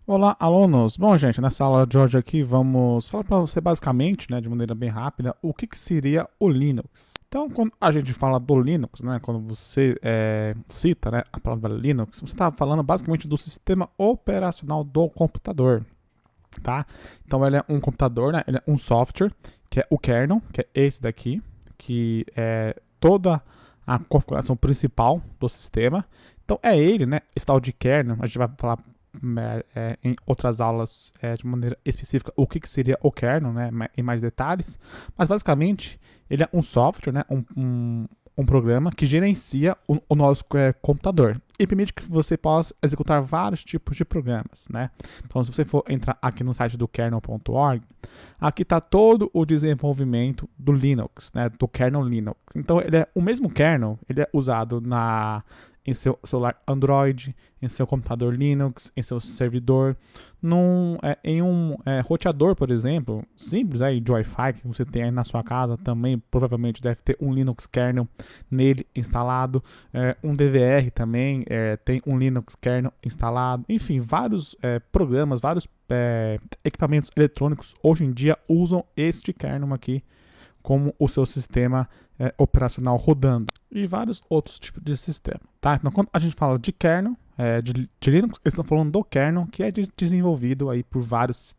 Olá, alunos! Bom, gente, nessa aula de hoje aqui vamos falar para você basicamente, né, de maneira bem rápida, o que seria o Linux. Então, quando a gente fala do Linux, né, quando você cita, né, a palavra Linux, você está falando basicamente do sistema operacional do computador, tá? Então, ele é um computador, né, ele é um software, que é o kernel, que é esse daqui, que é toda a configuração principal do sistema. Então, é ele, né, esse tal de kernel, a gente vai falar em outras aulas de maneira específica o que seria o kernel, né, em mais detalhes, mas basicamente ele é um software, né, um programa que gerencia o nosso computador e permite que você possa executar vários tipos de programas, né? Então, se você for entrar aqui no site do kernel.org, aqui está todo o desenvolvimento do Linux, né, do kernel Linux. Então, ele é o mesmo kernel, ele é usado em seu celular Android, em seu computador Linux, em seu servidor, em um roteador, por exemplo, simples aí de Wi-Fi que você tem aí na sua casa, também provavelmente deve ter um Linux kernel nele instalado, um DVR também tem um Linux kernel instalado, enfim, vários programas, vários equipamentos eletrônicos hoje em dia usam este kernel aqui como o seu sistema operacional rodando e vários outros tipos de sistema, tá? Então, quando a gente fala de kernel, de Linux, eles estão falando do kernel que é desenvolvido aí por várias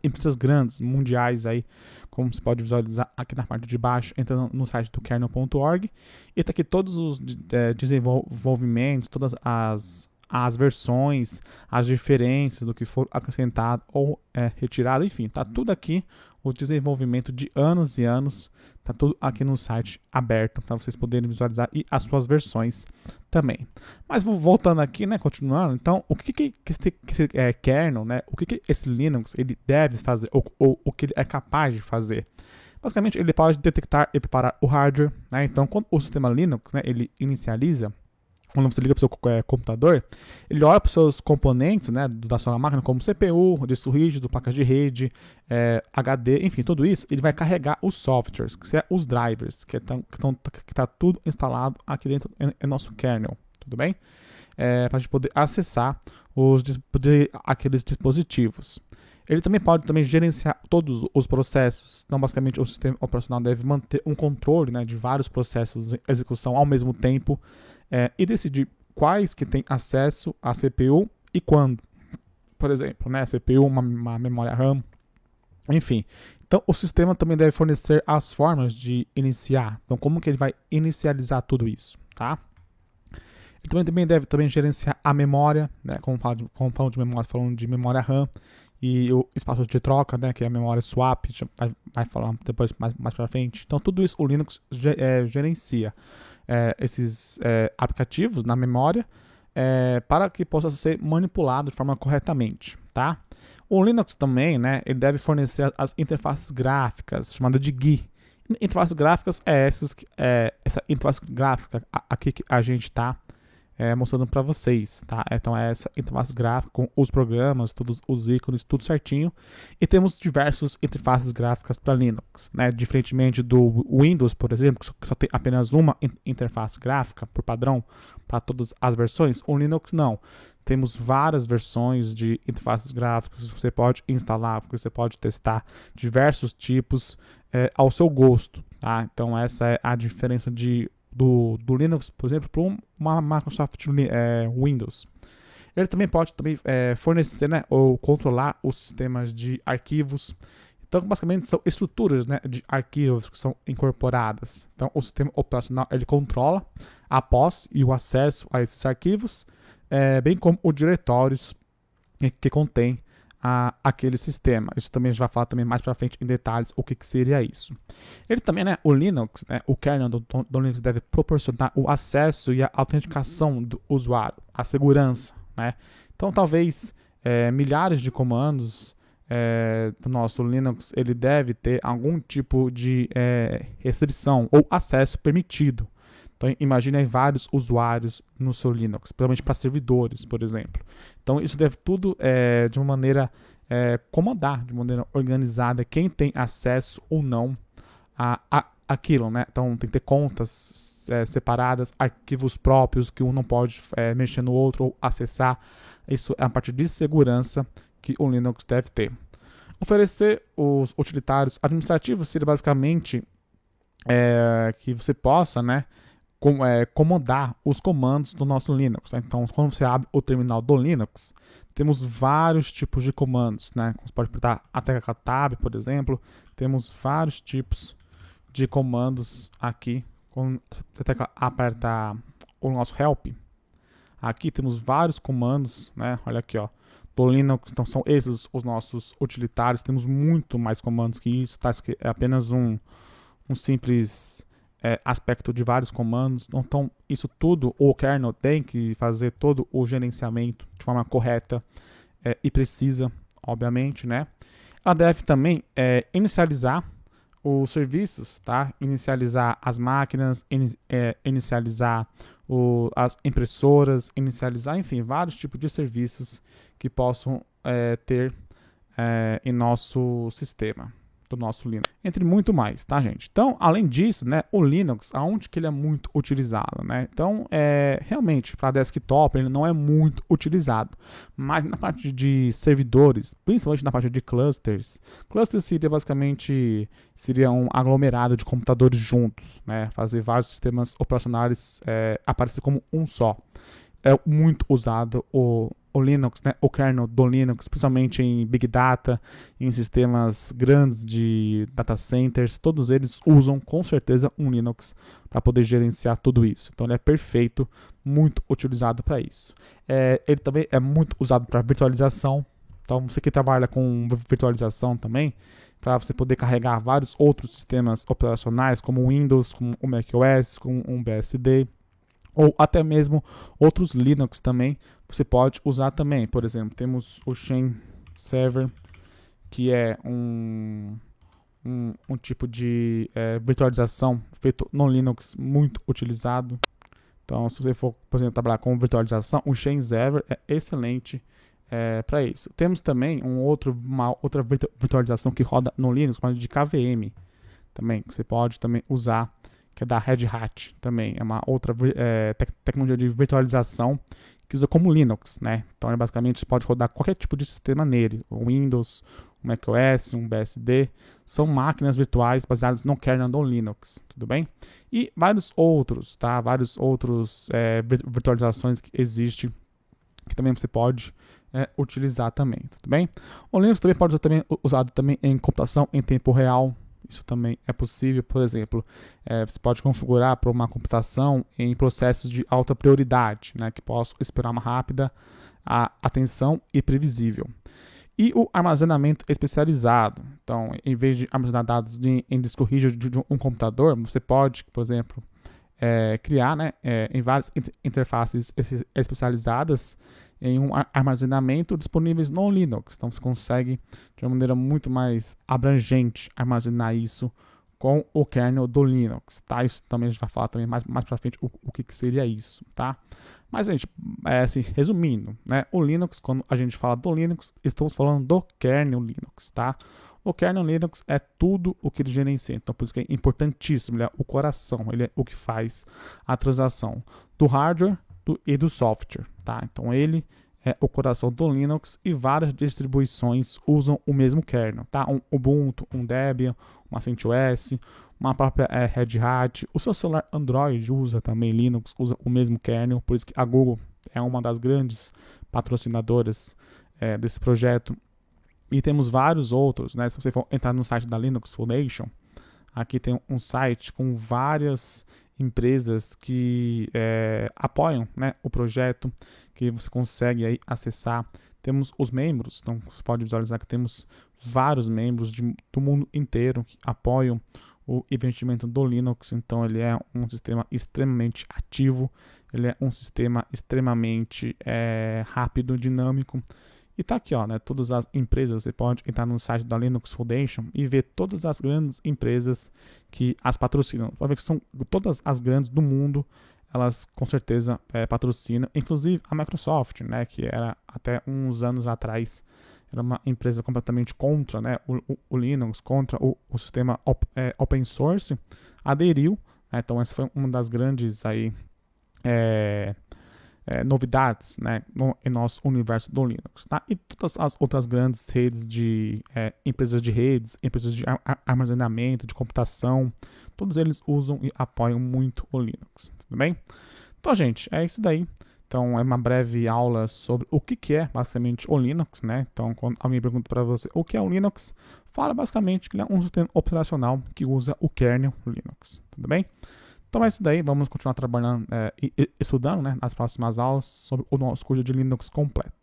empresas grandes, mundiais aí, como você pode visualizar aqui na parte de baixo, entrando no site do kernel.org, e tá aqui todos os desenvolvimentos, todas as versões, as diferenças do que for acrescentado ou retirado, enfim, tá tudo aqui, o desenvolvimento de anos e anos, tá tudo aqui no site aberto para vocês poderem visualizar e as suas versões também. Mas voltando aqui, né, continuando, então, o que esse kernel, né, o que esse Linux ele deve fazer, ou o que ele é capaz de fazer? Basicamente, ele pode detectar e preparar o hardware, né, então, quando o sistema Linux, né, ele inicializa, quando você liga para o seu computador, ele olha para os seus componentes, né, da sua máquina, como CPU, disco rígido, placas de rede, HD, enfim, tudo isso, ele vai carregar os softwares, que são os drivers, que está tudo instalado aqui dentro do nosso kernel, tudo bem? Para a gente poder acessar aqueles dispositivos. Ele também pode gerenciar todos os processos. Então, basicamente, o sistema operacional deve manter um controle, né, de vários processos em execução ao mesmo tempo e decidir quais que têm acesso à CPU e quando. Por exemplo, né, CPU, uma memória RAM, enfim. Então, o sistema também deve fornecer as formas de iniciar. Então, como que ele vai inicializar tudo isso, tá? Ele também deve gerenciar a memória, né? Como falam de memória, falando de memória RAM e o espaço de troca, né? Que é a memória swap, vai falar depois mais para frente. Então, tudo isso o Linux gerencia esses aplicativos na memória para que possa ser manipulado de forma corretamente, tá? O Linux também, né? Ele deve fornecer as interfaces gráficas, chamada de GUI. Interfaces gráficas essa interface gráfica aqui que a gente está mostrando para vocês, tá? Então é essa interface gráfica com os programas, todos os ícones, tudo certinho. E temos diversas interfaces gráficas para Linux, né? Diferentemente do Windows, por exemplo, que só tem apenas uma interface gráfica por padrão para todas as versões, o Linux não. Temos várias versões de interfaces gráficas, você pode instalar, você pode testar diversos tipos ao seu gosto, tá? Então essa é a diferença do Linux, por exemplo, para uma Microsoft Windows. Ele também pode fornecer, né, ou controlar os sistemas de arquivos. Então, basicamente, são estruturas, né, de arquivos que são incorporadas. Então, o sistema operacional ele controla a posse e o acesso a esses arquivos, bem como os diretórios que contém aquele sistema. Isso também a gente vai falar também mais para frente em detalhes o que seria isso. Ele também, né, o Linux, né, o kernel do Linux deve proporcionar o acesso e a autenticação do usuário, a segurança, né? Então, talvez milhares de comandos do nosso Linux ele deve ter algum tipo de restrição ou acesso permitido. Então, imagine aí vários usuários no seu Linux, provavelmente para servidores, por exemplo. Então, isso deve tudo de uma maneira comandar, de maneira organizada, quem tem acesso ou não a aquilo, né? Então, tem que ter contas separadas, arquivos próprios que um não pode mexer no outro ou acessar Isso é a parte de segurança que o Linux deve ter. Oferecer os utilitários administrativos seria basicamente que você possa, né, comandar os comandos do nosso Linux. Né? Então, quando você abre o terminal do Linux, temos vários tipos de comandos. Né? Você pode apertar a tecla Tab, por exemplo. Temos vários tipos de comandos aqui. Quando você aperta o nosso Help, aqui temos vários comandos. Né? Olha aqui, ó, do Linux. Então, são esses os nossos utilitários. Temos muito mais comandos que isso. Tá? Isso aqui é apenas um simples aspecto de vários comandos. Então, isso tudo, o kernel tem que fazer todo o gerenciamento de forma correta e precisa, obviamente, né? Ela deve também inicializar os serviços, tá? Inicializar as máquinas, inicializar as impressoras, inicializar, enfim, vários tipos de serviços que possam ter em nosso sistema do nosso Linux, entre muito mais, tá, gente? Então, além disso, né, o Linux, aonde que ele é muito utilizado, né? Então, realmente, para desktop, ele não é muito utilizado, mas na parte de servidores, principalmente na parte de clusters seria basicamente um aglomerado de computadores juntos, né? Fazer vários sistemas operacionais aparecer como um só. É muito usado o Linux, né, o kernel do Linux, principalmente em Big Data, em sistemas grandes de data centers, todos eles usam com certeza um Linux para poder gerenciar tudo isso. Então ele é perfeito, muito utilizado para isso. Ele também é muito usado para virtualização. Então você que trabalha com virtualização também, para você poder carregar vários outros sistemas operacionais, como o Windows, como o macOS, como um BSD, ou até mesmo outros Linux também, você pode usar também. Por exemplo, temos o Xen Server, que é um tipo de virtualização feito no Linux muito utilizado. Então, se você for, por exemplo, trabalhar com virtualização, o Xen Server é excelente para isso. Temos também uma outra virtualização que roda no Linux, mas de KVM também, que você pode também usar, que é da Red Hat também. É uma outra tecnologia de virtualização que usa como Linux, né? Então, basicamente, você pode rodar qualquer tipo de sistema nele. O Windows, um macOS, um BSD. São máquinas virtuais baseadas no kernel do Linux, tudo bem? E vários outros, tá? Vários outros virtualizações que existem, que também você pode utilizar também, tudo bem? O Linux também pode ser usado também em computação em tempo real. Isso também é possível. Por exemplo, você pode configurar para uma computação em processos de alta prioridade, né, que possam esperar uma rápida atenção e previsível. E o armazenamento especializado. Então, em vez de armazenar dados em disco rígido de um computador, você pode, por exemplo, criar, né, em várias interfaces especializadas em um armazenamento disponíveis no Linux. Então você consegue, de uma maneira muito mais abrangente, armazenar isso com o kernel do Linux, tá? Isso também a gente vai falar também mais para frente o que seria isso, tá? Mas, gente, assim, resumindo, né? O Linux, quando a gente fala do Linux, estamos falando do kernel Linux, tá? O kernel Linux é tudo o que ele gerencia, então por isso que é importantíssimo, ele é o coração, ele é o que faz a transação do hardware e do software, tá? Então ele é o coração do Linux e várias distribuições usam o mesmo kernel, tá? Um Ubuntu, um Debian, uma CentOS, uma própria Red Hat. O seu celular Android usa também Linux, usa o mesmo kernel, por isso que a Google é uma das grandes patrocinadoras desse projeto. E temos vários outros, né? Se você for entrar no site da Linux Foundation, aqui tem um site com várias empresas que apoiam, né, o projeto, que você consegue aí acessar. Temos os membros, então você pode visualizar que temos vários membros do mundo inteiro que apoiam o investimento do Linux. Então ele é um sistema extremamente ativo, ele é um sistema extremamente rápido, dinâmico. E tá aqui, ó, né, todas as empresas, você pode entrar no site da Linux Foundation e ver todas as grandes empresas que as patrocinam. Pode ver que são todas as grandes do mundo, elas com certeza patrocinam, inclusive a Microsoft, né, que era até uns anos atrás, era uma empresa completamente contra, né, o Linux, contra o sistema open source, aderiu, né, então essa foi uma das grandes aí, novidades, né, em nosso universo do Linux, tá? E todas as outras grandes redes de empresas de redes, empresas de armazenamento, de computação, todos eles usam e apoiam muito o Linux, tudo bem? Então, gente, é isso daí. Então, é uma breve aula sobre o que é basicamente o Linux, né? Então, quando alguém pergunta para você o que é o Linux, fala basicamente que ele é um sistema operacional que usa o kernel Linux, tudo bem? Então é isso daí, vamos continuar trabalhando e estudando, né, nas próximas aulas sobre o nosso curso de Linux completo.